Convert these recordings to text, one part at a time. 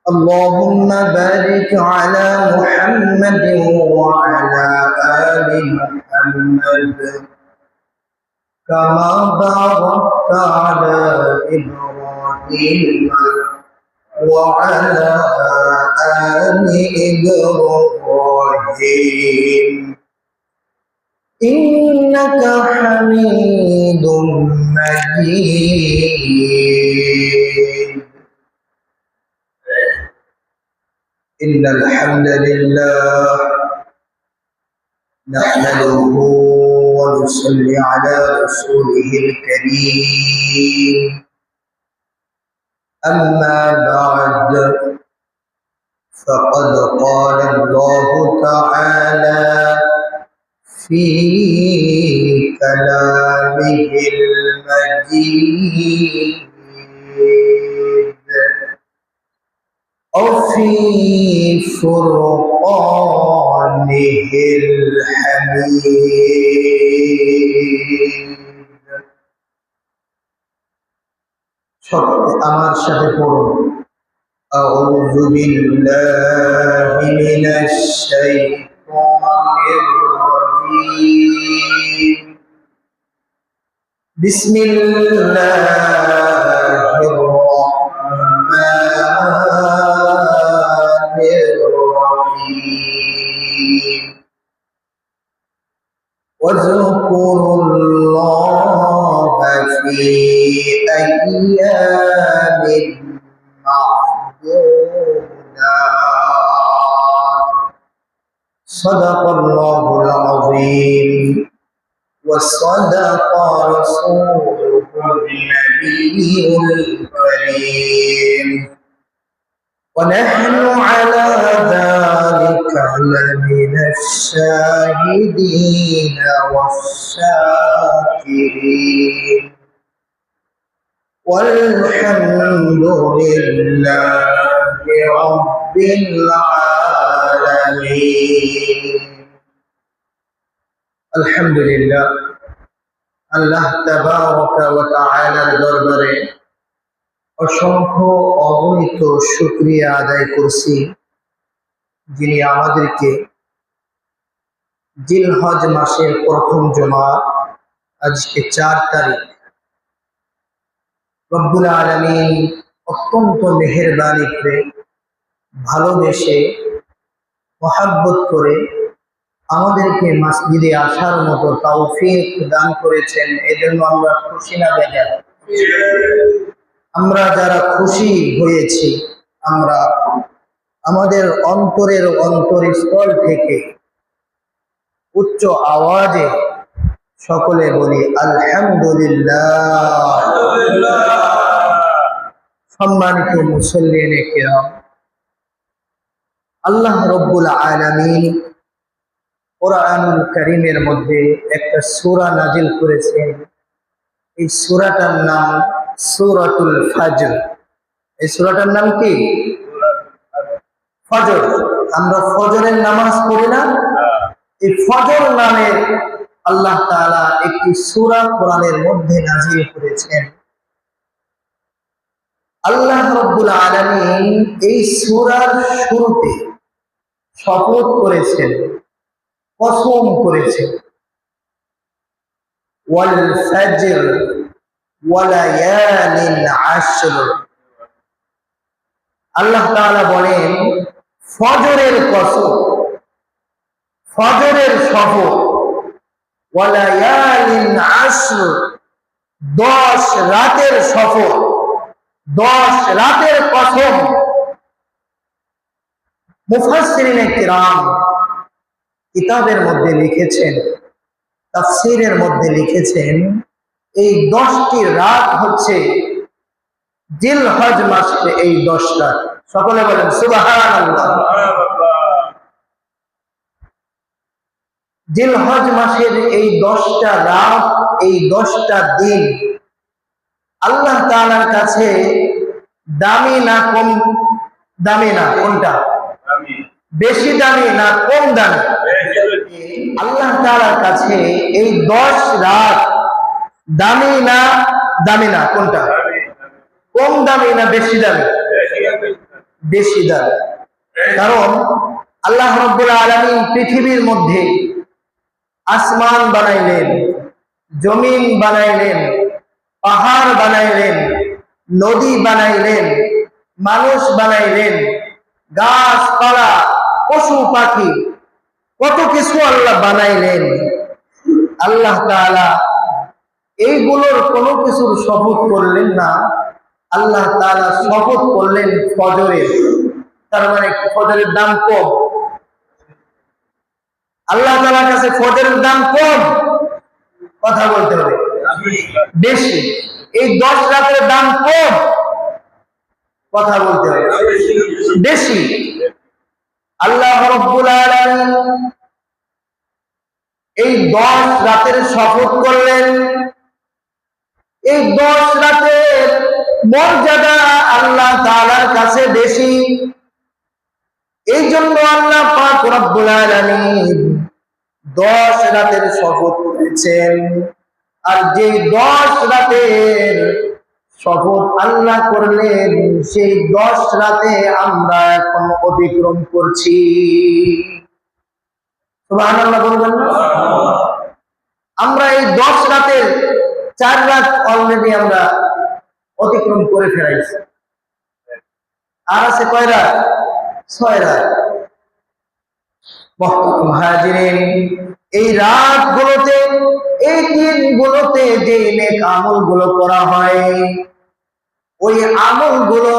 اللهم بارك على محمد وعلى آل محمد كما باركت على إبراهيم وعلى آل إبراهيم إنك حميد مجيد. إن الحمد لله نحمده ونصلي على رسوله الكريم. أما بعد فقد قال الله تعالى في كلامه المجيد أو في فرقانه الحميد. আমার সাথে পড়ুন أعوذ بالله من الشيطان الرجيم. بسم الله الرحمن الرحيم. واذكروا الله في أيام معدودات. صدق الله العظيم وصدق رسوله النبي الكريم ونحن على ذلك لمن الشاهدين والشاكرين والحمد لله رب العالمين. আলহামদুলিল্লাহ, আল্লাহ তাবারক ওয়া তাআলার দরবারে অসংখ্য অগণিত শুকরিয়া আদায় করছি, যিনি আমাদেরকে জিলহজ মাসের প্রথম জুমা, আজকে 4 তারিখ, রব্বুল আলামিন অত্যন্ত মেহেরবানি করে, ভালোবেসে, মহব্বত করে আমাদেরকে মসজিদে আসার মতো তৌফিক দান করেছেন। এজন্য আমরা খুশি না বেজার? আমরা যারা খুশি হয়েছি, আমরা আমাদের অন্তরের অন্তরস্থল থেকে উচ্চ আওয়াজে সকলে বলি আলহামদুলিল্লাহ। সম্মানিত মুসল্লিনে কিরাম, আল্লাহ রব্বুল আলামিন কুরআনুল কারীমের মধ্যে একটা সূরা নাজিল করেছেন। এই সূরাটার নাম সূরাতুল ফজর। এই সূরাটার নাম কি? ফজর। আমরা ফজরের নামাজ পড়ি না? এই ফজর নামে আল্লাহ তাআলা একটি সূরা কোরআনের মধ্যে নাজিল করেছেন। আল্লাহ রাব্বুল আলামিন এই সূরার শুরুতে শপথ করেছেন, কসম করেছেন, ওয়াল ফজর ওয়া লায়ালিন আশর। আল্লাহ তাআলা বলেন ফজরের কসম, ফজরের শপথ, ওয়া লায়ালিন আশর, 10 রাতের শপথ, 10 রাতের কসম। মুফাসসিরিনে কিরাম কিতাবের মধ্যে লিখেছেন, তাফসীরের মধ্যে লিখেছেন, এই 10টি রাত হচ্ছে জিলহজ মাসের এই 10 রাত। সকলে বলেন সুবহানাল্লাহ। জিলহজ মাসের এই 10টা রাত, এই 10টা দিন আল্লাহ তাআলার কাছে দামি না কম দামি? না কোনটা বেশি দামি না কম দামি? আল্লাহ তাআলার কাছে এই 10 রাত দামি না কোনটা? কম দামি না বেশি দামি? বেশি দাম। কারণ আল্লাহ রাব্বুল আলামিন পৃথিবীর মধ্যে আসমান বানাইলেন, জমিন বানাইলেন, পাহাড় বানাইলেন, নদী বানাইলেন, মানুষ বানাইলেন, গাছপালা, পশু পাখি, কত কিছু আল্লাহ বানাইলেন। আল্লাহ তাআলা এইগুলোর কোনো কিছুর শপথ করলেন না, আল্লাহ তাআলা শপথ করলেন ফজরের। তার মানে ফজরের দাম কম, আল্লাহ তাআলার কাছে ফজরের দাম কম, কথা বলতে হবে, বেশি। এই 10 রাতের দাম কম, কথা বলতে হবে, বেশি। আল্লাহ রাব্বুল আলামিন এই 10 রাতের শপথ করলেন। এই 10 রাতের মর্যাদা আল্লাহ তাআলার কাছে বেশি। এই জন্য আল্লাহ পাক রব্বুল আলামিন 10 রাতের শপথ করেছেন। আর যে 10 রাতের শপথ আল্লাহ করলেন, সেই 10 রাতে আমরা এখন অতিক্রম করছি। সুবহানাল্লাহ বলবেন না? আমরা এই 10 রাতের 4 রাত অলরেডি আমরা অতিক্রম করে ফেলাইছি। আর আছে কয় রাত? 6 রাত। মুহাজিরিন, এই রাতগুলোতে, এই দিনগুলোতে যে নেক আমলগুলো করা হয়, ওই আমলগুলো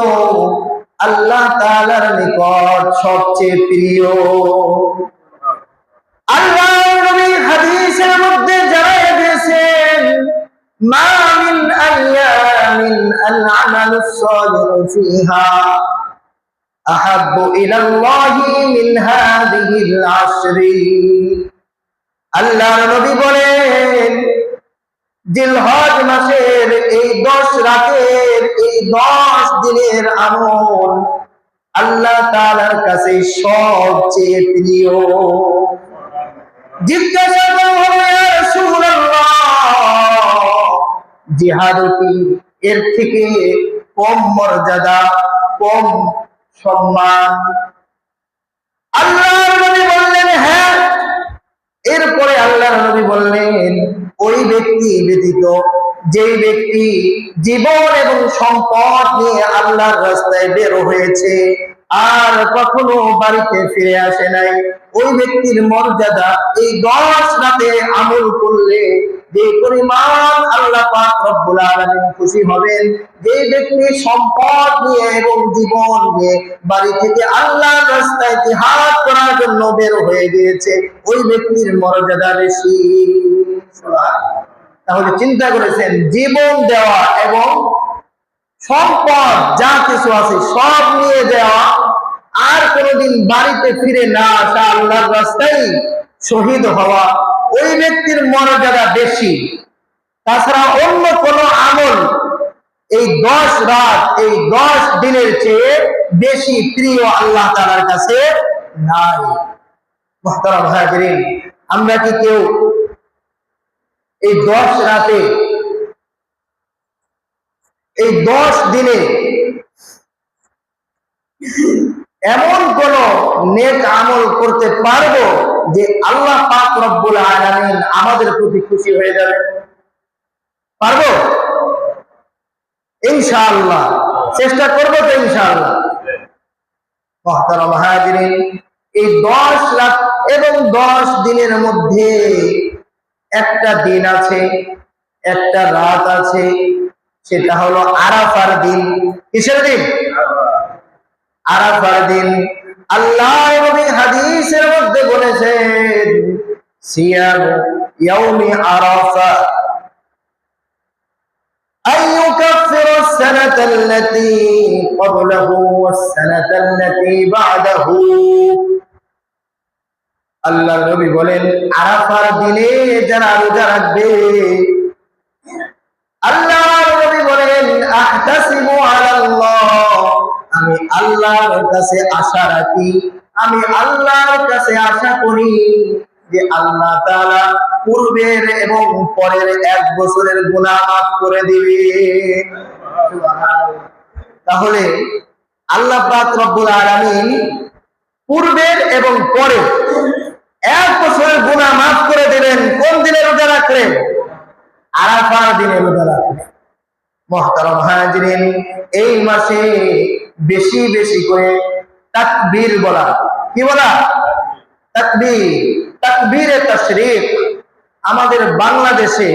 আল্লাহ তাআলার নিকট সবচেয়ে প্রিয়। আল্লাহর নবী হাদিসের মধ্যে জানায় দিয়েছেন, মা মিন আইয়ামিন আল আমালুস সালিহু ফিহা আহাব্বু ইলাল্লাহি মিন হাযিহিল আশরি। আল্লাহর নবী বলেন, জিলহজ মাসের এই 10 রাতের, এই 10 দিনের আমল আল্লাহ তাআলার কাছে সবচেয়ে প্রিয়। জিজ্ঞাসা করা হলো, ইয়া রাসূলুল্লাহ, জিহাদ কি এর থেকে কম মর্যাদা, কম সম্মান? আল্লাহর নবী বললেন, হ্যাঁ। এরপরে আল্লাহর নবী বললেন, ওই ব্যক্তি ব্যতীত যে ব্যক্তি জীবন এবং সম্পদ নিয়ে আল্লাহর রাস্তায় বের হয়েছে আর কখনো বাড়িতে ফিরে আসে নাই, ওই ব্যক্তির মর্যাদা এই 10 রাতে আমল করলে যে পরিমাণ আল্লাহ পাক রব্বুল আলামিন খুশি হবেন, যে ব্যক্তি সম্পদ নিয়ে এবং জীবন নিয়ে বাড়ি থেকে আল্লাহর রাস্তায় জিহাদ করার জন্য বের হয়ে গিয়েছে, ওই ব্যক্তির মর্যাদা বেশি। তাহলে চিন্তা করেছেন, জীবন দেওয়া এবং সম্পদ যা কিছু আছে সব নিয়ে দেওয়া, আর কোনোদিন বাড়িতে ফিরে না আসা, আল্লাহর রাস্তায় শহীদ হওয়া, ওই ব্যক্তির মর্যাদা বেশি। তাছাড়া অন্য কোন আমল এই 10 রাত, এই 10 দিনের চেয়ে বেশি প্রিয় আল্লাহ তাআলার কাছে নাই। মুহতারাম হাজিরিন, আমরা কি কেউ এই 10 রাতে, এই 10 দিনে এমন কোন নেক আমল করতে পারবো যে আল্লাহ পাক রব্বুল আলামিন আমাদের প্রতি খুশি হয়ে যাবে? পারবো ইনশাআল্লাহ, চেষ্টা করবো তো ইনশাআল্লাহ। মুহতারাম হাজিরিন, এই 10 রাত এবং 10 দিনের মধ্যে একটা দিন আছে, একটা রাত আছে, সেটা হলো আরাফার দিন। কিসের দিন? আরাফার দিন। আল্লাহ নবী হাদিসের মধ্যে বলেছেন, সিয়াম ইয়াউমি Arafah আইয়ুকাফিরু as-sanata allati qablahu was-sanata allati ba'dahu। আল্লাহ নবী বলেন, আরাফার দিনে যারা রোজা রাখবে, আল্লাহর নবী বলেন, আহতাসিবু আলাল্লাহ, আমি আল্লাহর কাছে আশা রাখি, আমি আল্লাহর কাছে আশা করি যে আল্লাহ তাআলা পূর্বের এবং পরের 1 বছরের গুনাহ মাফ করে দিবেন। তাহলে আল্লাহ পাক রব্বুল আলামিন পূর্বের এবং পরে 1 বছরের গুনাহ মাফ করে দিলেন। কোন দিনে রোজা রাখলে? আরাফার দিনে রোজা রাখলে। মুহতারাম হাজিরিন, এই মাসে বেশি বেশি করে তাকবীর বলা। কি বলা? তাকবীর, তাকবীরে তাশরীক। আমাদের বাংলাদেশে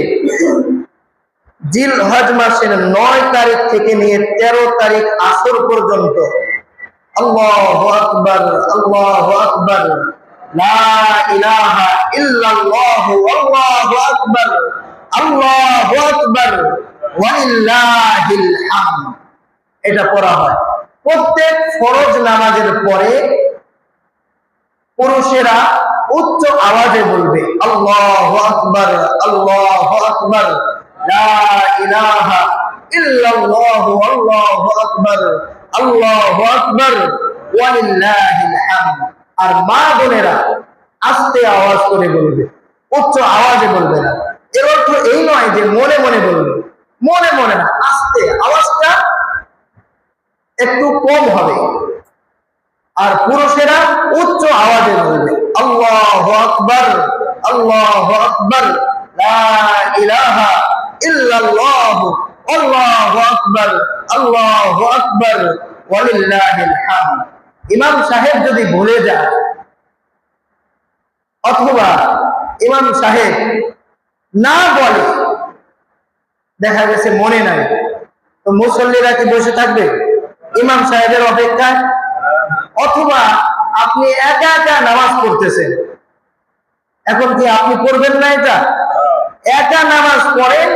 জিলহজ মাসের 9 তারিখ থেকে নিয়ে 13 তারিখ আসর পর্যন্ত আল্লাহু আকবার, আল্লাহু আকবার, লা ইলাহা ইল্লাল্লাহ, আল্লাহু আকবার, আল্লাহু আকবার, ওয়ালিল্লাহিল হামদ, এটা পড়া হয়। প্রত্যেক ফরজ নামাজের পরে পুরুষেরা উচ্চ আওয়াজে বলবে আল্লাহু আকবার, আল্লাহু আকবার, লা ইলাহা ইল্লাল্লাহ, আল্লাহু আকবার, আল্লাহু আকবার, ওয়ালিল্লাহিল হামদ। আর মা বোনেরা আস্তে আওয়াজ করে বলবে, উচ্চ আওয়াজে বলবে না। এর অর্থ এই নয় যে মনে মনে বলবে, মনে মনে না, আস্তে, আওয়াজটা একটু কম হবে। আর পুরুষেরা উচ্চ আওয়াজে বলবে আল্লাহু আকবার, আল্লাহু আকবার, লা ইলাহা ইল্লাল্লাহ, আল্লাহু আকবার, আল্লাহু আকবার, ওয়ালিল্লাহিল হামদ। ইমাম সাহেব যদি ভুলে যায় অথবা ইমাম সাহেব না বলে, দেখা গেছে মনে নাই, তো মুসল্লিরা কি বসে থাকবে ইমাম সাহেবের অপেক্ষায়? অথবা আপনি একা একা নামাজ পড়তেছেন, এখন কি আপনি পড়বেন না? এটা একা নামাজ পড়েন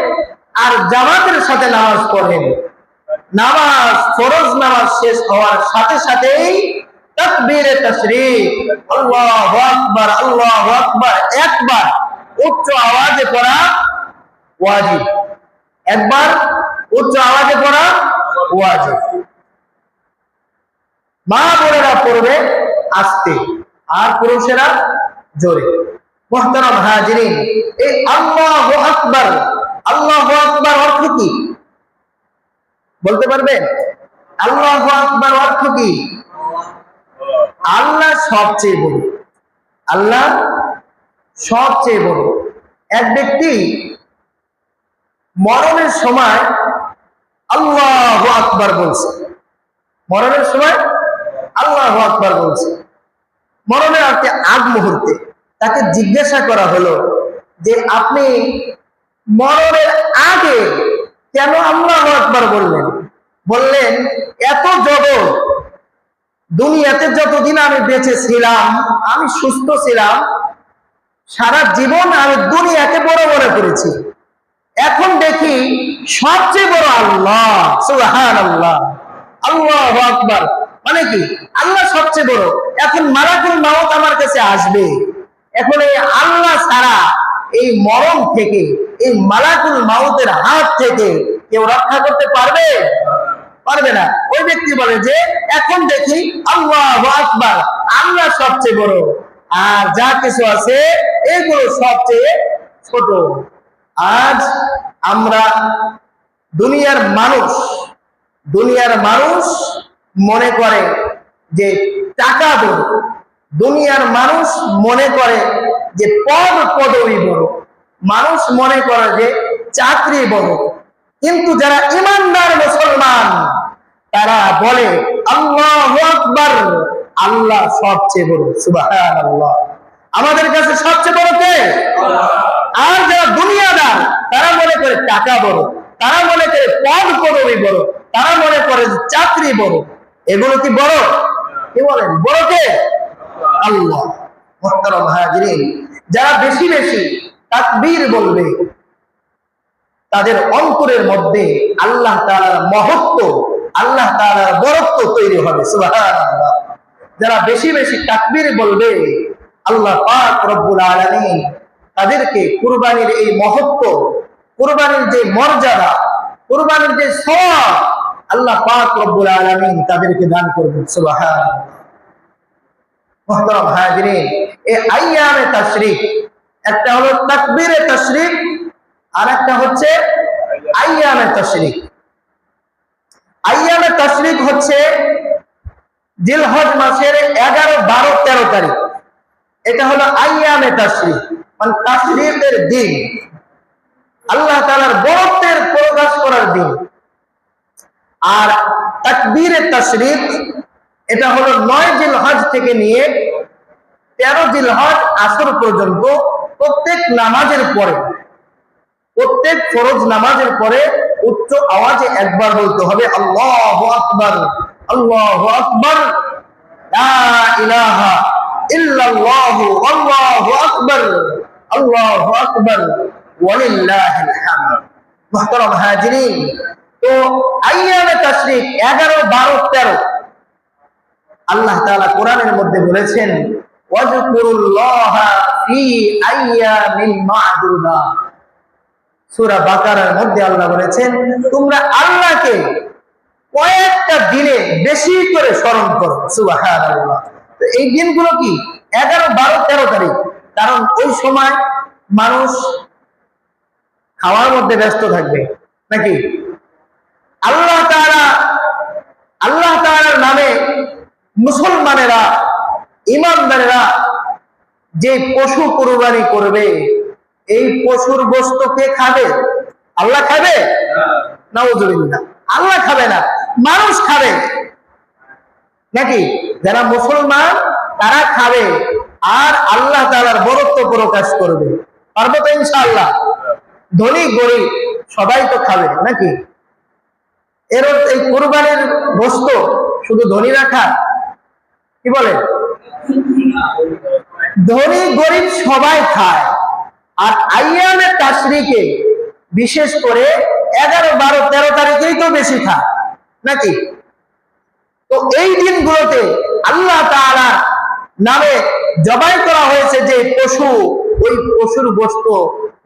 আর জামাতের সাথে নামাজ পড়েন। নামাজ, ফরজ নামাজ শেষ হওয়ার সাথে সাথেই তাকবীরে তাশরীক, আল্লাহু আকবার, আল্লাহু আকবার একবার উচ্চ আওয়াজে পড়া ওয়াজিব। একবার উচ্চ আওয়াজে পড়া ওয়াজিব। মা বোনেরা পড়বে আস্তে আর পুরুষেরা জোরে। মুহতারাম হাজিরিন, এই আল্লাহু আকবার, আল্লাহু আকবার অর্থ কি বলতে পারবেন? আল্লাহু আকবার অর্থ কি? আল্লাহ সবচেয়ে বড়, আল্লাহ সবচেয়ে বড়। এক ব্যক্তি মরণের সময় আল্লাহু আকবার বলছে, মরণের সময় আল্লাহু আকবার বলছে। মরণের আগ মুহূর্তে তাকে জিজ্ঞাসা করা হলো যে আপনি মরণের আগে কেন আল্লাহু আকবার বললেন? বললেন এত জগৎ, দুনিয়াতে যতদিন আমি বেঁচে ছিলাম, আমি সুস্থ ছিলাম, সারা জীবন আমি দুনিয়াকে বড় মনে করেছি, এখন দেখি সবচেয়ে বড় আল্লাহ, সুবহানাল্লাহ, আল্লাহু আকবার। মানে কি? আল্লাহ সবচেয়ে বড়। এখন মালাকুল মাউত আমার কাছে আসবে, এখন এই আল্লাহ ছাড়া এই মরণ থেকে, এই মালাকুল মাউতের হাত থেকে কেউ রক্ষা করতে পারবে? পারবে না। ওই ব্যক্তি বলে যে এখন দেখি আল্লাহু আকবার, আল্লাহ সবচেয়ে বড়, আর যা কিছু আছে এগুলো সবচেয়ে ছোট। আজ আমরা দুনিয়ার মানুষ মনে করে যে টাকা বড়, দুনিয়ার মানুষ মনে করে যে পদবি বড়, মানুষ মনে করে যে চাকরি বড়। কিন্তু যারা ইমানদার মুসলমান তারা বলে আল্লাহু আকবার, আল্লাহ সবচেয়ে বড়, সুবহানাল্লাহ। আমাদের কাছে সবচেয়ে বড় কে? আর যারা দুনিয়াদার তারা মনে করে টাকা বড়, তারা মনে করে পদবি বড়, তারা মনে করে চাকরি বড়। এগুলো কি বড়? কি বলেন? বড় কে? আল্লাহ। মুহতারাম হাজিরিন, যারা বেশি বেশি তাকবীর বলবে তাদের অন্তরের মধ্যে আল্লাহ তাআলার মহত্ব, আল্লাহ তাআলার বরত্ব তৈরি হবে, সুবহানাল্লাহ। যারা বেশি বেশি তাকবীর বলবে আল্লাহ পাক রব্বুল আলামিন তাদেরকে কুরবানির এই মহত্ব, কুরবানির যে মর্যাদা, কুরবানির যে সওয়াব আল্লাহ পাক রব্বুল আলামিন তাদেরকে দান করবেন, সুবহানাল্লাহ। মুহতারাম হাজিরিন, এই আইয়ামে তাশরীক, একটা হলো তাকবীরে তাশরীক আর একটা হচ্ছে আইয়ামে তাশরীক। আইয়ামে তাশরীক হচ্ছে জিলহজ মাসের 11, 12, 13 তারিখ, এটা হলো আইয়ামে তাশরিক, মানে তাশরিকের দিন, আল্লাহ তাআলার বরত্বের প্রকাশ করার দিন। আর তাকবীরে তাশরিক এটা হলো 9 জিলহজ থেকে নিয়ে 13 জিলহজ আসর পর্যন্ত প্রত্যেক নামাজের পরে, প্রত্যেক ফরজ নামাজের পরে উচ্চ আওয়াজে একবার বলতে হবে আল্লাহু আকবার, আল্লাহু আকবার, লা ইলাহা ইল্লাল্লাহু, আল্লাহু আকবার, আল্লাহু আকবার, ওয়ালিল্লাহিল হামদ। মুহতারাম হাজিরিন, তো আইয়ামে তাশরিক 11, 12, 13 আল্লাহ তাআলা কোরআনের মধ্যে বলেছেন ওয়াজকুরুল্লাহা ফি আইয়ামিন মা'দুদাত। সূরা বাকারার মধ্যে আল্লাহ বলেছেন তোমরা আল্লাহকে কয়েকটা দিনে বেশি করে স্মরণ করো। সুবহানাল্লাহ। তো এই দিনগুলো কি 11, 12, 13 তারিখ, কারণ ওই সময় মানুষ খাওয়ার মধ্যে ব্যস্ত থাকবে নাকি? আল্লাহ তাআলার নামে মুসলমানেরা, ইমানদারেরা যে পশু কুরবানি করবে, এই পশুর গোশত কে খাবে? আল্লাহ খাবে? নাউযুবিল্লাহ, আল্লাহ খাবে না, মানুষ খাবে নাকি? যারা মুসলমান তারা খাবে আর আল্লাহ তাআলার বরত্ব প্রকাশ করবে। পারবো তো ইনশাআল্লাহ? ধনী গরিব সবাই তো খাবে নাকি? এই কুরবানির গোশত শুধু ধনীরা খায়? কি বলে? ধনী গরিব সবাই খায়। আর আইয়ামে তাশরিকে বিশেষ করে 11, 12, 13 তারিখেই তো বেশি খায় নাকি? তো এই দিনগুলোতে আল্লাহ তাআলা নামে জবাই করা হয়েছে যে পশু, ওই পশুর গোশত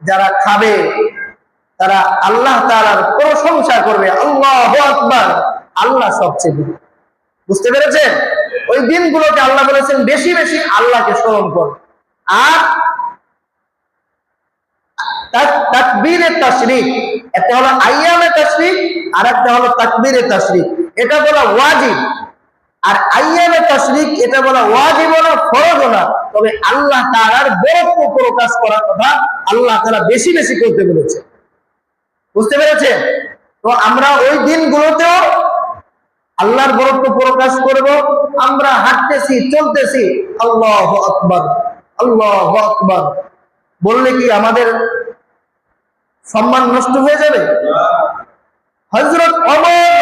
যারা খাবে তারা আল্লাহ তাআলার প্রশংসা করবে। আল্লাহু আকবার, আল্লাহ সবচেয়ে বড়। বুঝতে পেরেছেন? ওই দিনগুলোতে আল্লাহ বলেছেন বেশি বেশি আল্লাহকে স্মরণ কর। আর তাকবীরে তাশরিক, একটা হলো আইয়ামে তাশরিক আর একটা হলো তাকবীরে তাশরিক, এটা বলা ওয়াজিব। আর আইয়ামে তাশরিক এটা বলা ওয়াজিব না, ফরজ না, তবে আল্লাহ তাআলার বরত্ব প্রকাশ করার কথা আল্লাহ তাআলা বেশি বেশি করতে বলেছে। বুঝতে পেরেছেন? তো আমরা ওই দিনগুলোতেও আল্লাহর বরত্ব প্রকাশ করব। আমরা হাঁটতেছি, চলতেছি, আল্লাহু আকবার, আল্লাহু আকবার বললে কি আমাদের সম্মান নষ্ট হয়ে যাবে? হযরত ওমর